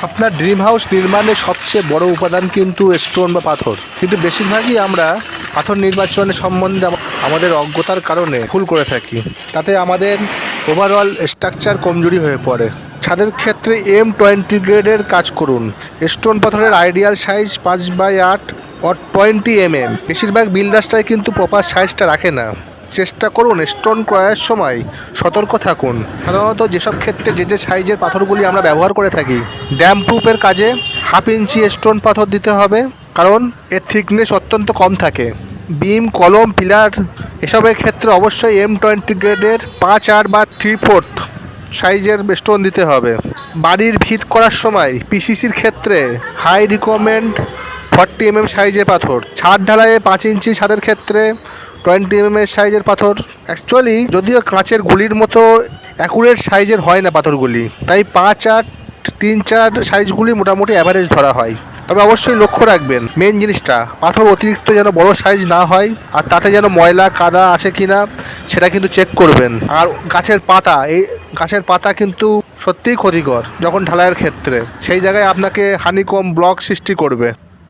আপনার dream house নির্মাণের সবচেয়ে বড় উপাদান কিন্তু স্টোন বা পাথর, কিন্তু বেশিরভাগই আমরা পাথর নির্বাচনের সম্বন্ধে আমাদের অজ্ঞতার কারণে ভুল করে থাকি। তাতে আমাদের ওভারঅল স্ট্রাকচার কমজোরি হয়ে পড়ে। ছাদের ক্ষেত্রে M20 গ্রেডের কাজ করুন। স্টোন পাথরের ideal size 5x8 or 20 mm। বেশিরভাগ বিল্ডার্সটাই কিন্তু প্রপার সাইজটা রাখে না। চেষ্টা করুন স্টোন ক্রয়ের সময় সতর্ক থাকুন। সাধারণত যেসব ক্ষেত্রে যে সাইজের পাথরগুলি আমরা ব্যবহার করে থাকি, ড্যাম প্রুফের কাজে 1/2 ইঞ্চি স্টোন পাথর দিতে হবে, কারণ এর থিকনেস অত্যন্ত কম থাকে। বিম, কলম, পিলার এসবের ক্ষেত্রে অবশ্যই M20 গ্রেডের 5/8 বা 3/4 সাইজের স্টোন দিতে হবে। বাড়ির ভিত করার সময় পিসিসির ক্ষেত্রে হাই রিকমেন্ড 40 mm সাইজের পাথর। ছাদ ঢালাইয়ে 5 ইঞ্চি ছাদের ক্ষেত্রে 20 mm সাইজের পাথর। অ্যাকচুয়ালি যদিও কাঁচের গুলির মতো অ্যাকুরেট সাইজের হয় না পাথরগুলি, তাই 5/8, 3/4 সাইজগুলি মোটামুটি অ্যাভারেজ ধরা হয়। তবে অবশ্যই লক্ষ্য রাখবেন মেন জিনিসটা, পাথর অতিরিক্ত যেন বড় সাইজ না হয়, আর তাতে যেন ময়লা কাদা আছে কিনা সেটা কিন্তু চেক করবেন। আর গাছের পাতা কিন্তু সত্যিই ক্ষতিকর যখন ঢালাইয়ের ক্ষেত্রে, সেই জায়গায় আপনাকে হানিকম ব্লক সৃষ্টি করবে।